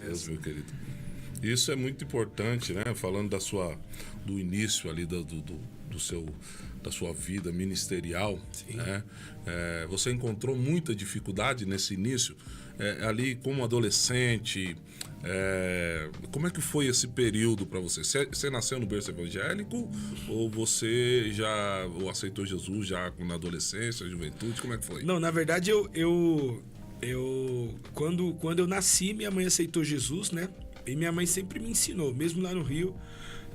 Deus, meu querido. Isso é muito importante, né? Falando do início ali da sua vida ministerial, né? Você encontrou muita dificuldade nesse início, ali como adolescente. Como é que foi esse período para você? Você nasceu no berço evangélico ou você já aceitou Jesus já na adolescência, juventude? Como é que foi? Não, na verdade quando eu nasci, minha mãe aceitou Jesus, né? E minha mãe sempre me ensinou, mesmo lá no Rio,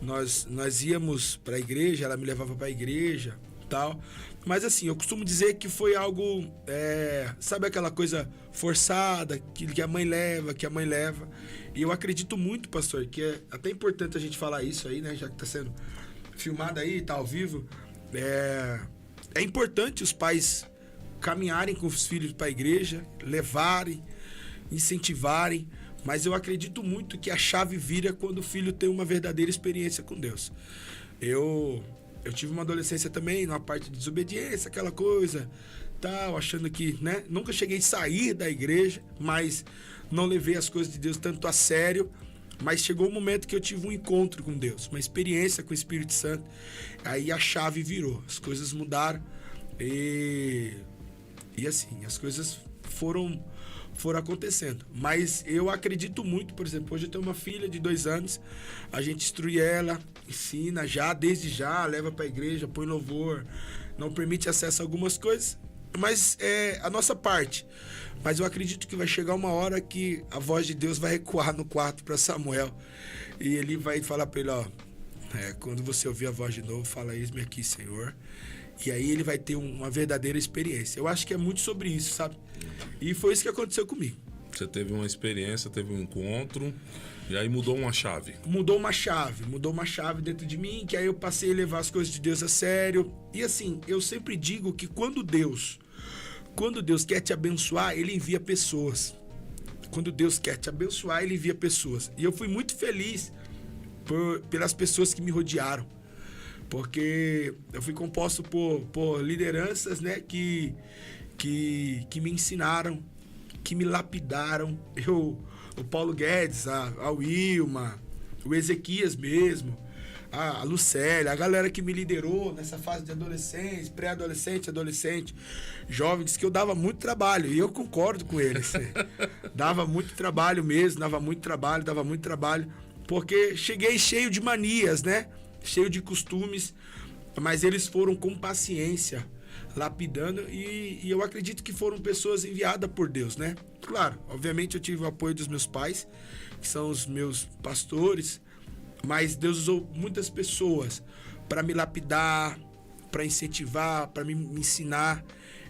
nós íamos para a igreja, ela me levava para a igreja, tal. Mas assim, eu costumo dizer que foi algo, sabe aquela coisa forçada, que a mãe leva, E eu acredito muito, pastor, que é até importante a gente falar isso aí, né? Já que está sendo filmado aí, tá ao vivo. É importante os pais caminharem com os filhos para a igreja, levarem, incentivarem. Mas eu acredito muito que a chave vira quando o filho tem uma verdadeira experiência com Deus. Eu tive uma adolescência também, numa parte de desobediência, aquela coisa, tal, achando que, né? Nunca cheguei a sair da igreja, mas não levei as coisas de Deus tanto a sério. Mas chegou um momento que eu tive um encontro com Deus, uma experiência com o Espírito Santo. Aí a chave virou, as coisas mudaram e assim, as coisas foram acontecendo. Mas eu acredito muito, por exemplo, hoje eu tenho uma filha de 2 anos, a gente instrui ela, ensina desde já, leva para a igreja, põe louvor, não permite acesso a algumas coisas, mas é a nossa parte. Mas eu acredito que vai chegar uma hora que a voz de Deus vai ecoar no quarto para Samuel e ele vai falar para ele, quando você ouvir a voz de novo, fala, eis-me aqui, Senhor. E aí ele vai ter uma verdadeira experiência. Eu acho que é muito sobre isso, sabe? E foi isso que aconteceu comigo. Você teve uma experiência, teve um encontro, e aí mudou uma chave. Mudou uma chave dentro de mim, que aí eu passei a levar as coisas de Deus a sério. E assim, eu sempre digo que quando Deus quer te abençoar, Ele envia pessoas. Quando Deus quer te abençoar, Ele envia pessoas. E eu fui muito feliz pelas pessoas que me rodearam. Porque eu fui composto por lideranças, né, que me ensinaram, que me lapidaram. O Paulo Guedes, a Wilma, o Ezequias mesmo, a Lucélia, a galera que me liderou nessa fase de adolescência, pré-adolescente, adolescente, jovem, disse que eu dava muito trabalho. E eu concordo com eles. Dava muito trabalho mesmo, dava muito trabalho. Porque cheguei cheio de manias, né? Cheio de costumes, mas eles foram com paciência, lapidando, e eu acredito que foram pessoas enviadas por Deus, né? Claro, obviamente eu tive o apoio dos meus pais, que são os meus pastores, mas Deus usou muitas pessoas para me lapidar, para incentivar, para me ensinar.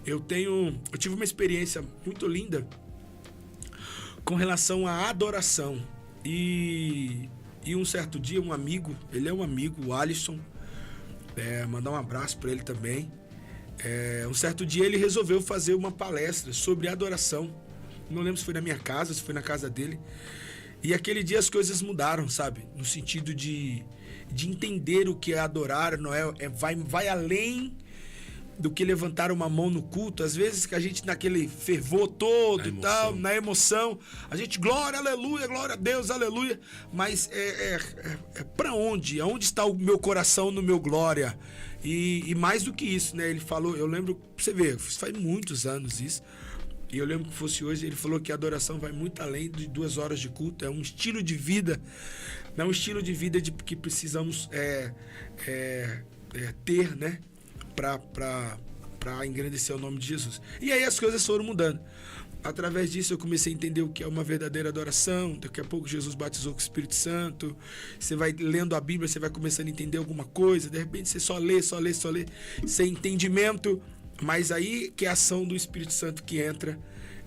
Eu tive uma experiência muito linda com relação à adoração. E um certo dia, um amigo, ele é um amigo, o Alisson, mandar um abraço para ele também. Um certo dia ele resolveu fazer uma palestra sobre adoração. Não lembro se foi na minha casa, se foi na casa dele. E aquele dia as coisas mudaram, sabe? No sentido de entender o que é adorar, não vai além do que levantar uma mão no culto. Às vezes que a gente naquele fervor todo e tal, na emoção, a gente glória, aleluia, glória a Deus, aleluia. Mas pra onde? Aonde está o meu coração no meu glória? E mais do que isso, né? Ele falou, eu lembro, pra você ver, faz muitos anos isso. E eu lembro que fosse hoje, ele falou que a adoração vai muito além de 2 horas de culto. É um estilo de vida, não é um estilo de vida que precisamos ter, né? Para engrandecer o nome de Jesus. E aí as coisas foram mudando. Através disso eu comecei a entender o que é uma verdadeira adoração. Daqui a pouco Jesus batizou com o Espírito Santo. Você vai lendo a Bíblia, você vai começando a entender alguma coisa. De repente você só lê, sem entendimento. Mas aí que é a ação do Espírito Santo que entra.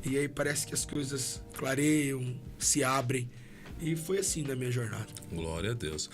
E aí parece que as coisas clareiam, se abrem. E foi assim na minha jornada. Glória a Deus.